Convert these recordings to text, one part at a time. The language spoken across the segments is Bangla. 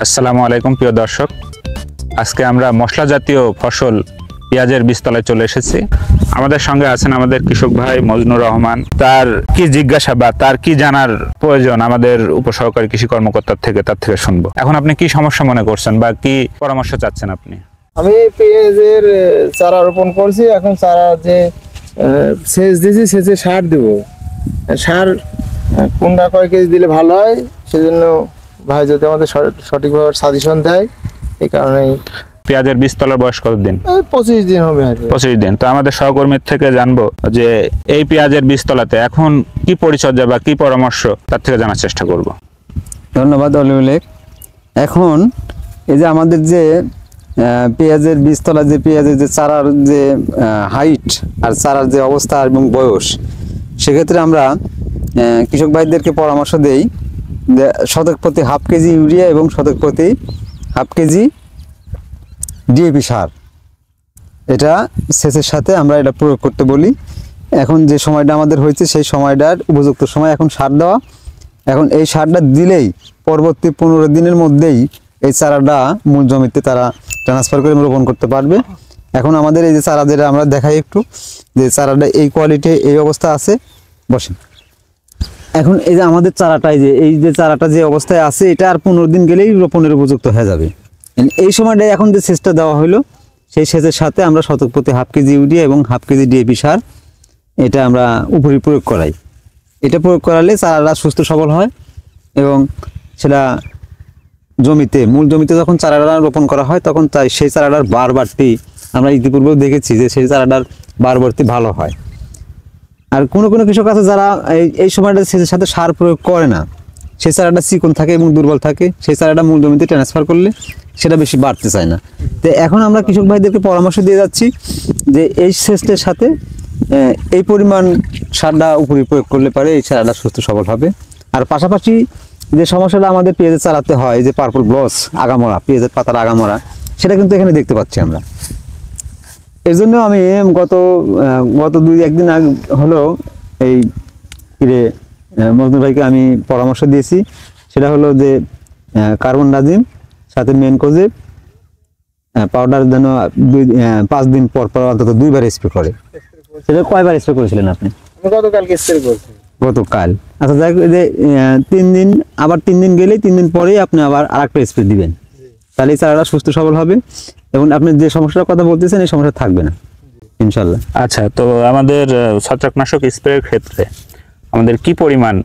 আসসালামু আলাইকুম প্রিয় দর্শক, আজকে আমরা মশলা জাতীয় ফসল পেঁয়াজের বীজতলায় চলে এসেছি। আমাদের সঙ্গে আছেন আমাদের কৃষক ভাই মজনুর রহমান। তার কি জিজ্ঞাসা বা তার কি জানার প্রয়োজন আমাদের উপসহকারী কৃষি কর্মকর্তার থেকে তার থেকে শুনবো। এখন আপনি কি সমস্যা মনে করছেন বা কি পরামর্শ চাচ্ছেন আপনি? আমি পেঁয়াজের চারা রোপণ করছি। এখন চারা যে সেচ দিয়েছি, সেচে সার দেবো। সার কোনটা কয় কেজি দিলে ভালো হয় সেজন্য ভাই যদি আমাদের সঠিকভাবে সাজেশন দেয়, এই কারণেই। পেঁয়াজের বীজতলার বয়স কতদিন? 25 দিন হবে। 25 দিন। তো আমাদের সহকর্মীর থেকে জানবো যে এই পেঁয়াজের বীজতলাতে এখন কি পরিচর্যা বা কি পরামর্শ তার থেকে জানার চেষ্টা করব। ধন্যবাদ অলিউল। এখন এই যে আমাদের যে পেঁয়াজের বীজতলা, যে পেঁয়াজের যে চারার যে হাইট আর চারার যে অবস্থা এবং বয়স, সেক্ষেত্রে আমরা কৃষক ভাইদেরকে পরামর্শ দেই যে শতক প্রতি হাফ কেজি ইউরিয়া এবং শতক প্রতি হাফ কেজি ডিএপি সার, এটা সেচের সাথে আমরা এটা প্রয়োগ করতে বলি। এখন যে সময়টা আমাদের হয়েছে সেই সময়টার উপযুক্ত সময় এখন সার দেওয়া। এখন এই সারটা দিলেই পরবর্তী 15 দিনের মধ্যেই এই চারাটা মূল জমিতে তারা ট্রান্সফার করে রোপণ করতে পারবে। এখন আমাদের এই যে চারা, যেটা আমরা দেখাই একটু, যে চারাটা এই কোয়ালিটি এই অবস্থা আছে। বসেন। এখন এই যে আমাদের চারাটা, এই যে চারাটা যে অবস্থায় আছে, এটা আর 15 দিন গেলেই রোপণের উপযুক্ত হয়ে যাবে। এই সময়টাই এখন যে সেচটা দেওয়া হলো, সেই সেচের সাথে আমরা শতক প্রতি হাফ কেজি ইউরিয়া এবং হাফ কেজি ডিএপি সার এটা আমরা উপরি প্রয়োগ করাই। এটা প্রয়োগ করালে চারাটা সুস্থ সবল হয় এবং সেটা জমিতে, মূল জমিতে যখন চারাটা রোপণ করা হয় তখন সেই চারাটার বাড়তি আমরা ইতিপূর্বেও দেখেছি যে সেই চারাটার বাড়তি ভালো হয়। আর কোনো কৃষক আছে যারা এই সময়টা সেচের সাথে সার প্রয়োগ করে না, সেই চারাটা চিকন থাকে এবং দুর্বল থাকে, সেই চারাটা মূল জমিতে ট্রান্সফার করলে সেটা বেশি বাড়তে চায় না। তো এখন আমরা কৃষক ভাইদেরকে পরামর্শ দিয়ে যাচ্ছি যে এই সেচের সাথে এই পরিমাণ সারটা উপরি প্রয়োগ করলে পারে এই চারাটা সুস্থ সবল হবে। আর পাশাপাশি যে সমস্যাটা আমাদের পেঁয়াজের চালাতে হয়, যে পার্পল ব্লস, আগামরা, পেঁয়াজের পাতার আগামরা, সেটা কিন্তু এখানে দেখতে পাচ্ছি আমরা। এর জন্য আমি গত 2-1 দিন আগে হলো এই মজনু ভাইকে আমি পরামর্শ দিয়েছি। সেটা হলো যে কার্বনডাজিম সাথে মেনকোজেব পাউডার যেন 5 দিন পর অন্তত 2বার স্প্রে করে। সেটা কয়বার স্প্রে করেছিলেন আপনি? গতকালকে স্প্রে করছি। গতকাল। আচ্ছা, যাই হোক, যে 3 দিন, আবার 3 দিন গেলেই 3 দিন পরেই আপনি আবার আরেকটা স্প্রে দিবেন। তাহলে এই চারাটা সুস্থ সবল হবে এবং আপনি যে সমস্যার কথা বলতেছেন এই সমস্যা থাকবে না ইনশাল্লাহ। আচ্ছা, তো আমাদের ছত্রাকনাশক স্প্রের ক্ষেত্রে আমাদের কি পরিমাণ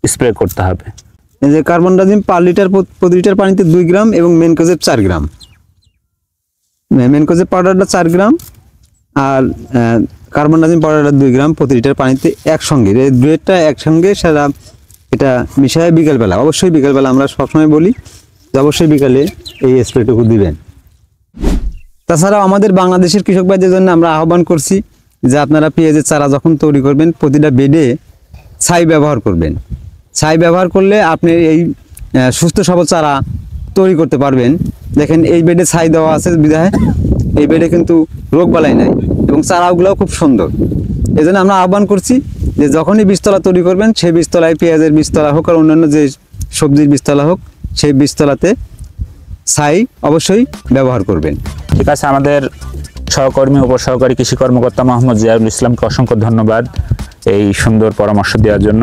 স্প্রে করতে হবে? এই যে কার্বনডাজিম পার লিটার, প্রতি লিটার পানিতে 2 গ্রাম এবং মেনকোজেব 4 গ্রাম। মেনকোজেব পাউডারটা 4 গ্রাম আর কার্বনডাজিম পাউডারটা 2 গ্রাম প্রতি লিটার পানিতে একসঙ্গে, এই দুইটা একসঙ্গে সেটা এটা মিশিয়ে বিকেলবেলা, অবশ্যই বিকেলবেলা, আমরা সবসময় বলি যে অবশ্যই বিকালে এই স্প্রেটুকু দিবেন। তাছাড়াও আমাদের বাংলাদেশের কৃষক ভাইদের জন্য আমরা আহ্বান করছি যে আপনারা পেঁয়াজের চারা যখন তৈরি করবেন, প্রতিটা বেডে ছাই ব্যবহার করবেন। ছাই ব্যবহার করলে আপনি এই সুস্থ সবল চারা তৈরি করতে পারবেন। দেখেন, এই বেডে ছাই দেওয়া আছে বিধায় এই বেডে কিন্তু রোগ বালাই নাই এবং চারাগুলোও খুব সুন্দর। এই জন্য আমরা আহ্বান করছি যে যখনই বীজতলা তৈরি করবেন, সেই বীজতলায় পেঁয়াজের বীজতলা হোক আর অন্যান্য যে সবজির বীজতলা হোক, সেই বীজতলাতে ছাই অবশ্যই ব্যবহার করবেন। ঠিক আছে, আমাদের সহকর্মী উপসহকারী কৃষি কর্মকর্তা মোহাম্মদ জিয়াউল ইসলামকে অসংখ্য ধন্যবাদ এই সুন্দর পরামর্শ দেওয়ার জন্য।